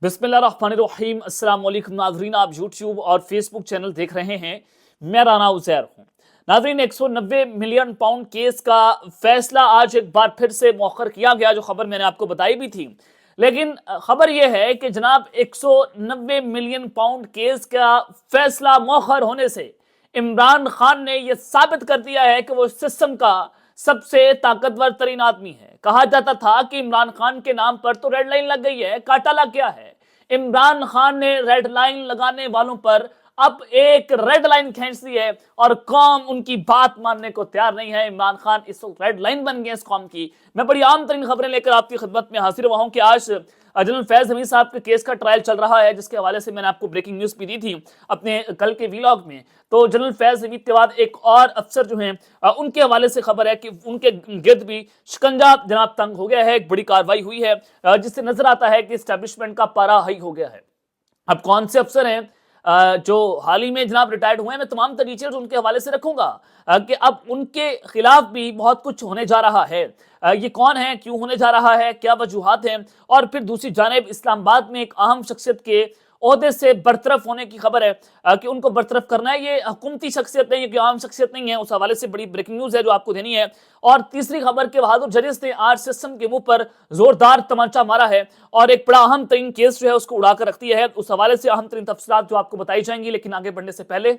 बिस्मिल्लाहिर्रहमानिर्रहीम। अस्सलाम वालेकुम नाज़रीन, आप यूट्यूब और फेसबुक चैनल देख रहे हैं। मैं राना उज़ैर हूँ। नाज़रीन, 190 मिलियन पाउंड केस का फैसला आज एक बार फिर से मौखर किया गया, जो खबर मैंने आपको बताई भी थी। लेकिन खबर यह है कि जनाब 190 मिलियन पाउंड केस का फैसला मौखर होने से इमरान खान ने यह साबित कर दिया है कि वो सिस्टम का सबसे ताकतवर तरीन आदमी है। कहा जाता था कि इमरान खान के नाम पर तो रेड लाइन लग गई है, काटा लग गया है। इमरान खान ने रेड लाइन लगाने वालों पर अब एक रेड लाइन खींच दी है और कौम उनकी बात मानने को तैयार नहीं है। इमरान खान इस रेड लाइन बन गए इस कौम की। मैं बड़ी आम तरीन खबरें लेकर आपकी खिदमत में हाजिर हुआ हूं कि आज जनरल फैज हमीद साहब के केस का ट्रायल चल रहा है, जिसके हवाले से मैंने आपको ब्रेकिंग न्यूज भी दी थी अपने कल के वीलॉग में। तो जनरल फैज हमीद के बाद एक और अफसर जो हैं उनके हवाले से खबर है कि उनके गिर्द भी शिकंजा जनाब तंग हो गया है। एक बड़ी कार्रवाई हुई है जिससे नजर आता है कि एस्टेब्लिशमेंट का पारा हाई हो गया है। अब कौन से अफसर हैं जो हाल ही में जनाब रिटायर्ड हुए हैं, मैं तमाम डिटेल्स उनके हवाले से रखूंगा कि अब उनके खिलाफ भी बहुत कुछ होने जा रहा है। ये कौन है, क्यों होने जा रहा है, क्या वजूहात हैं। और फिर दूसरी जानिब इस्लामाबाद में एक अहम शख्सियत के ओहदे से बरतरफ होने की खबर है कि उनको बरतरफ करना है। ये हुकूमती शख्सियत नहीं है, ये आम शख्सियत नहीं है। उस हवाले से बड़ी ब्रेकिंग न्यूज है जो आपको देनी है। और तीसरी खबर के बहादुर जजेस ने आज सिस्टम के मुंह पर जोरदार तमाचा मारा है और एक बड़ा अहम तरीन केस जो है उसको उड़ाकर रख दिया है। उस हवाले से अहम तरीन तफसीलात जो आपको बताई जाएंगी। लेकिन आगे बढ़ने से पहले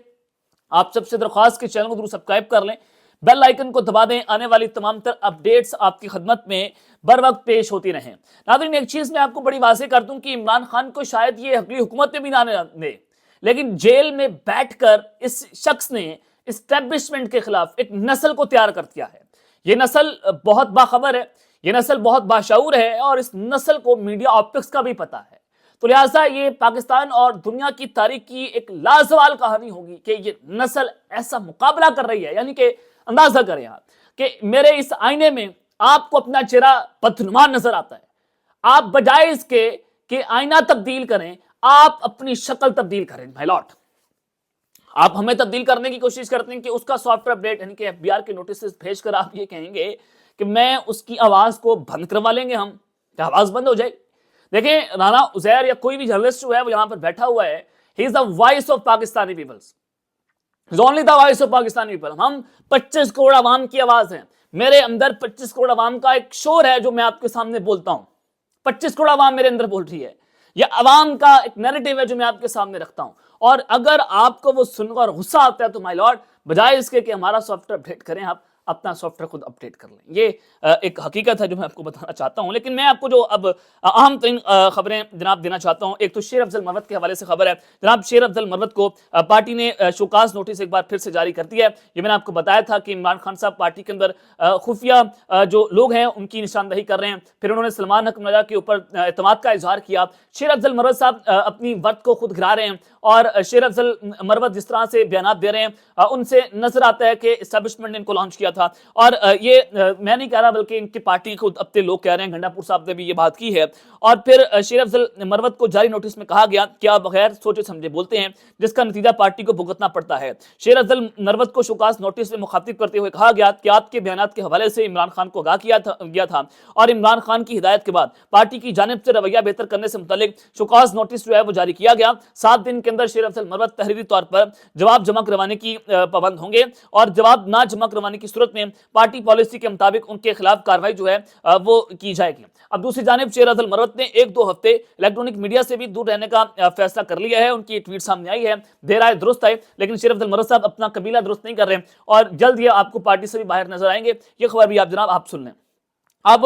आप सबसे दरख्वास्त कि चैनल को जरूर सब्सक्राइब कर लें, बेल आइकन को दबा दें। आने वाली तमाम तर अपडेट्स आपकी खिदमत में बर वक्त पेश होती रहें। नाज़रीन, एक चीज मैं आपको बड़ी वाज़ेह कर दूं कि इमरान खान को शायद ये अगली हुकूमत में भी ना आने दे, लेकिन जेल में बैठकर इस शख्स ने इस्टेब्लिशमेंट के खिलाफ एक नस्ल को तैयार कर दिया है। ये नस्ल बहुत बाखबर है, ये नस्ल बहुत बाशऊर है और इस नस्ल को मीडिया ऑप्टिक्स का भी पता है। तो लिहाजा ये पाकिस्तान और दुनिया की तारीख की एक लाजवाल कहानी होगी कि ये नस्ल ऐसा मुकाबला कर रही है। यानी कि अंदाजा करें आप कि मेरे इस आईने में आपको अपना चेहरा बदनुमा नजर आता है, आप बजाय इसके कि आईना तब्दील करें, आप अपनी शक्ल तब्दील करें। माय लॉर्ड, आप हमें तब्दील करने की कोशिश करते हैं कि उसका सॉफ्टवेयर अपडेट यानी कि एफबीआर के नोटिस भेजकर आप ये कहेंगे कि मैं उसकी आवाज को बंद करवा लेंगे, हम क्या आवाज बंद हो जाएगी। देखें, राना उज़ैर या कोई भी जर्नलिस्ट जो है वो यहां पर बैठा हुआ है, he is the voice of Pakistani peoples, only the voice of Pakistani people. हम 25 करोड़ आवाम की आवाज हैं। मेरे अंदर 25 करोड़ आवाम का एक शोर है जो मैं आपके सामने बोलता हूं। 25 करोड़ आवाम मेरे अंदर बोल रही है। यह आवाम का एक नैरेटिव है जो मैं आपके सामने रखता हूं। और अगर आपको वो सुनकर गुस्सा आता है तो माय लॉर्ड, बजाय इसके कि हमारा सॉफ्टवेयर अपडेट करें, आप अपना सॉफ्टवेयर खुद अपडेट कर लें। ये एक हकीकत है जो मैं आपको बताना चाहता हूं। लेकिन मैं आपको जो अब अहम तीन खबरें जनाब देना चाहता हूं। एक तो शेर अफजल मरवत के हवाले से खबर है। जनाब शेर अफजल मरवत को पार्टी ने शोकाज नोटिस एक बार फिर से जारी कर दिया है। ये मैंने आपको बताया था कि इमरान खान साहब पार्टी के अंदर खुफिया जो लोग हैं उनकी निशानदही कर रहे हैं। फिर उन्होंने सलमान हकमराजा के ऊपर एतमाद का इजहार किया। शेर अफजल मरवत साहब अपनी वर्द को खुद गिरा रहे हैं और शेर अफजल मरवत जिस तरह से बयान दे रहे हैं उनसे नजर आता है कि एस्टेब्लिशमेंट ने इनको लॉन्च किया था। और ये मैं नहीं कह रहा बल्कि इनकी पार्टी खुद अपने लोग कह रहे हैं। घंटापुर साहब ने भी ये बात की है। और फिर शेर अफजल मरवत को जारी नोटिस में कहा गया कि आप बगैर सोचे समझे बोलते हैं, जिसका नतीजा पार्टी को भुगतना पड़ता है। शेर अफजल मरवत को शोकाज नोटिस में मुखातिब करते हुए कहा गया कि आपके बयान के हवाले से इमरान खान को आगाह गया था और इमरान खान की हिदायत के बाद पार्टी की जानिब से रवैया बेहतर करने से मुतालिक शोकाज नोटिस जो है वो जारी किया गया। 7 दिन के अंदर शेर अफजल मरवत तहरीरी तौर पर जवाब जमा करवाने की पाबंद होंगे और जवाब ना जमा करवाने की सूरत में पार्टी पॉलिसी के मुताबिक उनके खिलाफ कार्रवाई जो है वो की जाएगी। अब दूसरी जानिब शेर अफजल मरवत ने 1-2 हफ्ते इलेक्ट्रॉनिक मीडिया से भी दूर रहने का फैसला कर लिया है। उनकी ट्वीट सामने आई है, देर आए दुरुस्त है, लेकिन शेर अफजल मरवत साहब अपना कबीला दुरुस्त नहीं कर रहे और जल्द ये आपको पार्टी से भी बाहर नजर आएंगे। ये खबर भी आप जनाब आप सुन लें। अब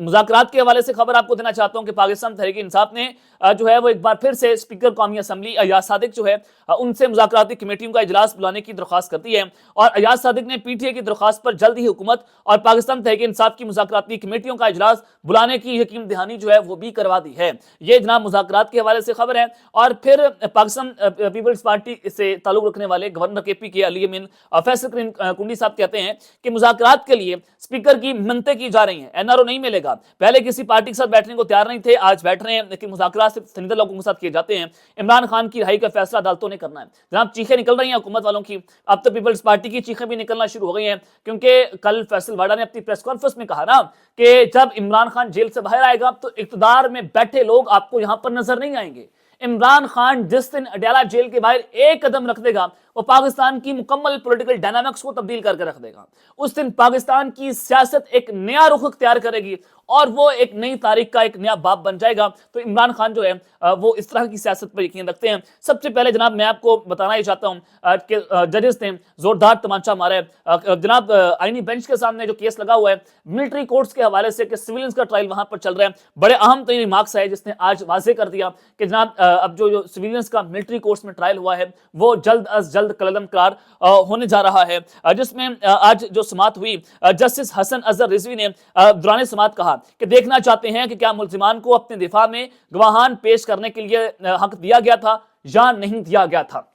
मुज़ाकरात के हवाले से खबर आपको देना चाहता हूं कि पाकिस्तान तहरीक इंसाफ ने जो है वो एक बार फिर से स्पीकर कौमी असम्बली अयाज सादिक जो है उनसे मुज़ाकराती कमेटियों का इजलास बुलाने की दरख्वास्त कर दी है। और अयाज सादिक ने पीटीए की दरख्वास्त पर जल्द ही हुकूमत और पाकिस्तान तहरीक इंसाफ की मुज़ाकराती कमेटियों का इजलास बुलाने की यकीन दहानी जो है वो भी करवा दी है। ये जनाब मुज़ाकरात के हवाले से खबर है। और फिर पाकिस्तान पीपल्स पार्टी से ताल्लुक रखने वाले गवर्नर केपी के अली अमीन फैसल कुंडी साहब कहते हैं कि मुज़ाकरात के लिए स्पीकर की मिन्नतें की जा रही आई हैं, एनआरओ नहीं मिलेगा। पहले किसी पार्टी के साथ बैठने को तैयार नहीं थे, आज बैठ रहे हैं, लेकिन मुज़ाकरात सिर्फ चुनिंदा लोगों के साथ किए जाते हैं। इमरान खान की रिहाई का फैसला अदालतों ने करना है। जनाब चीखें निकल रही हैं हुकूमत वालों की, अब तो पीपल्स पार्टी की चीखें भी निकलना शुरू हो गई हैं, क्योंकि कल फैसल वाडा ने अपनी प्रेस कॉन्फ्रेंस में कहा ना कि जब इमरान खान जेल से बाहर आएगा तो इक़्तिदार में बैठे लोग आपको यहां पर नजर नहीं आएंगे। इमरान खान जिस दिन अडयाला जेल के बाहर एक कदम रख देगा, वो पाकिस्तान की मुकम्मल पॉलिटिकल डायनामिक्स को तब्दील करके रख देगा। उस दिन पाकिस्तान की सियासत एक नया रुख इख्तियार करेगी और वो एक नई तारीख का एक नया बाब बन जाएगा। तो इमरान खान जो है वो इस तरह की सियासत पर यकीन रखते हैं। सबसे पहले जनाब मैं आपको बताना ही चाहता हूं कि जजेस ने जोरदार तमाचा मारा है। जनाब आईनी बेंच के सामने जो केस लगा हुआ है मिलिट्री कोर्ट्स के हवाले से कि सिविलियंस का ट्रायल वहां पर चल रहा है, बड़े अहम तरीन रिमार्क्स है जिसने आज वाजे कर दिया कि जनाब अब जो सिविलियंस का मिलिट्री कोर्ट्स में ट्रायल हुआ है वो जल्द अज जल्द कलअदम करार होने जा रहा है, जिसमें आज जो समाअत हुई जस्टिस हसन अजहर रिजवी ने दौरान समाअत कहा कि देखना चाहते हैं कि क्या मुल्जिमान को अपने दिफा में गवाहान पेश करने के लिए हक दिया गया था या नहीं दिया गया था।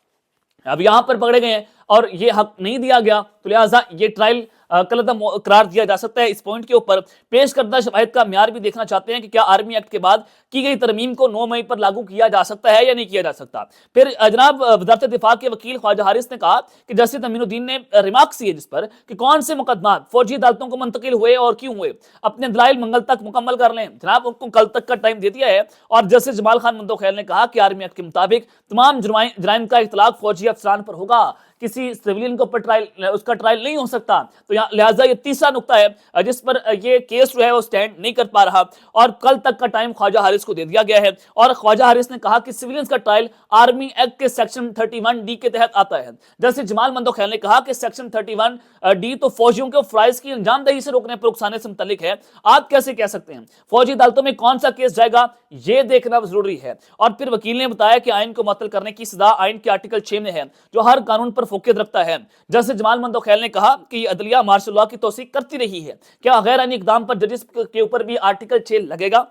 अब यहां पर पकड़े गए हैं और ये हक नहीं दिया गया, तो लिहाजा ये ट्रायल कलअदम करार दिया जा सकता है। इस पॉइंट के ऊपर पेश करदा शवाहिद का म्यार भी देखना चाहते हैं कि क्या आर्मी एक्ट के बाद की गई तरमीम को 9 मई पर लागू किया जा सकता है या नहीं किया जा सकता। फिर जनाब वज़ारत दिफा के वकील ख्वाजा हारिस ने कहा कि जस्टिस अमीनुद्दीन ने रिमार्क्स किए जिस पर कि कौन से मुकदमात फौजी अदालतों को मुंतकिल हुए और क्यों हुए, अपने दलाइल मंगल तक मुकम्मल कर लें। जनाब उनको कल तक का टाइम दे दिया है। और जस्टिस जमाल खान मुंतोखैल ने कहा कि आर्मी एक्ट के मुताबिक तमाम जुराइम का इतलाक फौजी अफसरान पर होगा, किसी सिविलियन के ऊपर ट्रायल उसका ट्रायल नहीं हो सकता। तो लिहाजा ये तीसरा नुक्ता है जिस पर ये केस जो है वो स्टैंड नहीं कर पा रहा और कल तक का टाइम ख्वाजा हारिस को दे दिया गया है। और ख्वाजा हारिस ने कहा कि सिविलियंस का ट्रायल आर्मी एक्ट के सेक्शन 31D के तहत आता है। जैसे जमाल मंदोखैल ने कहा कि सेक्शन 31D तो फौजियों के फराइज की अंजामदही से रोकने पर उकसाने से मुतल्लिक है, आप कैसे कह सकते हैं फौजी अदालतों में कौन सा केस जाएगा, ये देखना जरूरी है। और फिर वकील ने बताया कि आइन को मुअत्तल करने की सजा आइन के आर्टिकल 6 में है जो हर कानून पर फोकस रखता है। जैसे जमाल मंदोखैल ने कहा कि अदलिया मार्शल लॉ की तौसीक करती रही है, क्या गैर आईनी इकदाम पर जजेस के ऊपर भी आर्टिकल 6 लगेगा।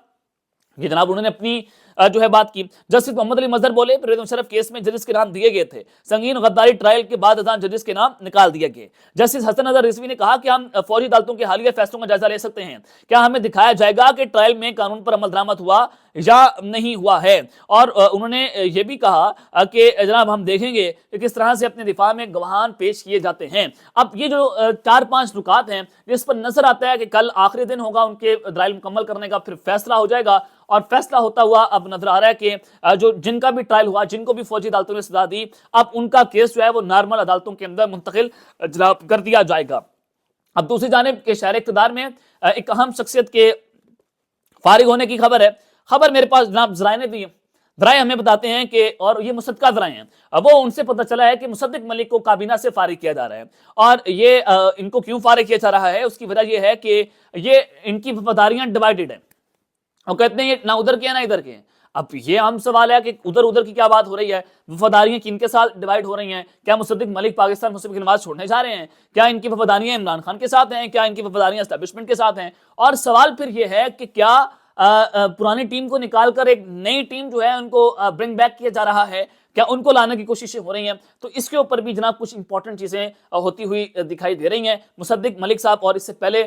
ये जनाब उन्होंने अपनी जो है बात की। जस्टिस मोहम्मद अली मजहर बोले परवेज मुशर्रफ केस में जजेस के नाम दिए गए थे, संगीन गद्दारी ट्रायल के बाद जजेस के नाम निकाल दिए गए। जस्टिस हसन अजहर रिजवी ने कहा कि हम फौजी अदालतों के हालिया फैसलों का जायजा ले सकते हैं, क्या हमें दिखाया जाएगा कि ट्रायल में कानून पर अमल दरामद हुआ या नहीं हुआ है। और उन्होंने ये भी कहा कि जनाब हम देखेंगे कि किस तरह से अपने दिफा में गवाहान पेश किए जाते हैं। अब ये जो 4-5 नुकात हैं जिस पर नजर आता है कि कल आखिरी दिन होगा उनके दलाइल मुकम्मल करने का, फिर फैसला हो जाएगा। और फैसला होता हुआ अब नजर आ रहा है कि जो जिनका भी ट्रायल हुआ, जिनको भी फौजी अदालतों ने सजा दी, अब उनका केस जो है वो नॉर्मल अदालतों के अंदर मुंतकिल जनाब कर दिया जाएगा। अब दूसरी जानिब के शहर इक़्तिदार में एक अहम शख्सियत के फारिग होने की खबर है। खबर मेरे पास जनाब ज़राए ने दी है, ज़राए हमें बताते हैं कि, और ये मुसद्दका ज़राए हैं, वो उनसे पता चला है कि मुसद्दिक मलिक को काबीना से फारिग किया जा रहा है। और ये इनको क्यों फारिग किया जा रहा है, उसकी वजह यह है कि ये इनकी वफादारियां डिवाइडेड हैं। और कहते हैं ये ना उधर के हैं ना इधर के हैं। अब ये आम सवाल है कि उधर उधर की क्या बात हो रही है, वफादारियां किनके साथ डिवाइड हो रही हैं। क्या मुसद्दिक मलिक पाकिस्तान मुस्लिम की नमाज छोड़ने जा रहे हैं, क्या इनकी वफादारियां इमरान खान के साथ हैं, क्या इनकी वफादारियां एस्टैब्लिशमेंट के साथ हैं। और सवाल फिर ये है कि क्या पुरानी टीम को निकालकर एक नई टीम जो है उनको ब्रिंग बैक किया जा रहा है, क्या उनको लाने की कोशिशें हो रही हैं। तो इसके ऊपर भी जनाब कुछ इंपॉर्टेंट चीजें होती हुई दिखाई दे रही हैं। मुसद्दिक मलिक साहब और इससे पहले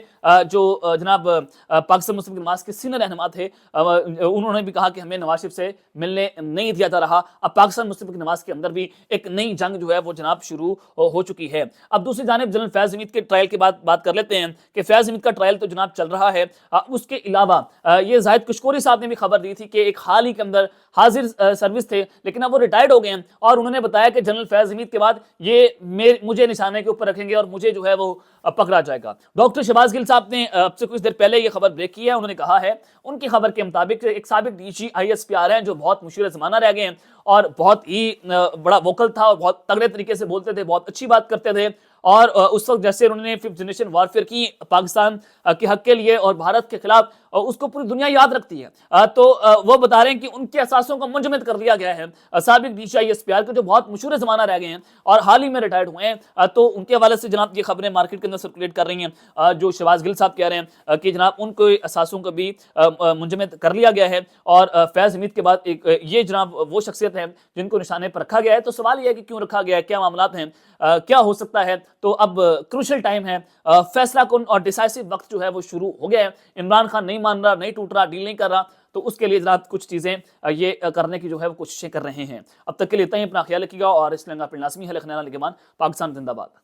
जो जनाब पाकिस्तान मुस्लिम लीग के सीनियर रहनुमा थे, उन्होंने भी कहा कि हमें नवाज शरीफ से मिलने नहीं दिया जा रहा। अब पाकिस्तान मुस्लिम लीग के अंदर भी एक नई जंग जो है वो जनाब शुरू हो चुकी है। अब दूसरी जानिब जनरल फैज हमीद के ट्रायल की बात कर लेते हैं कि फैज हमीद का ट्रायल तो जनाब चल रहा है। उसके अलावा ये जाहिद कशकोरी साहब ने भी खबर दी थी कि एक हाल ही के अंदर हाजिर सर्विस थे, लेकिन अब वो रिटायर्ड हो गए हैं। और उन्होंने बताया कि जनरल फैज हमीद के बाद ये मुझे निशाने के ऊपर रखेंगे और मुझे जो है वो पकड़ा जाएगा। डॉक्टर शहबाज गिल साहब ने अब से कुछ देर पहले ये खबर ब्रेक की है। उन्होंने कहा है, उनकी खबर के मुताबिक एक साबिक डीजी ISPR हैं जो बहुत मुशीर जमाना रह गए हैं और बहुत ही बड़ा वोकल था और बहुत तगड़े तरीके से बोलते थे, बहुत अच्छी बात करते थे। और उस वक्त जैसे उन्होंने 5th जनरेशन वारफेयर की पाकिस्तान के हक के लिए और भारत के खिलाफ, اس کو पूरी दुनिया याद रखती है। तो वो बता रहे हैं कि उनके असासों को मुंजमद कर दिया गया है। साबिक DCI के जो बहुत मशहूर ज़माना रह गए हैं और हाल ही में रिटायर्ड हुए हैं, तो उनके हवाले से जनाब ये खबरें मार्केट के अंदर सर्कुलेट कर रही हैं। जो शहबाज गिल साहब कह रहे हैं कि जनाब उनको असासों को भी मुंजमद कर लिया गया है। और फैज़ हमीद के बाद एक ये जनाब वो शख्सियत है जिनको निशाने पर रखा गया है। तो सवाल यह है कि क्यों रखा गया है, क्या मामलात हैं, क्या हो सकता है। तो अब क्रूशल टाइम है, फैसला कुन और डिसाइसिव वक्त जो है वो शुरू हो गया है। इमरान खान नहीं मान रहा, नहीं टूट रहा, डील नहीं कर रहा, तो उसके लिए जनाब कुछ चीज़ें ये करने की जो है वो कोशिशें कर रहे हैं। अब तक के लिए इतना ही, अपना ख्याल रखिएगा और इस लाजमी है लखनऊ पाकिस्तान जिंदाबाद।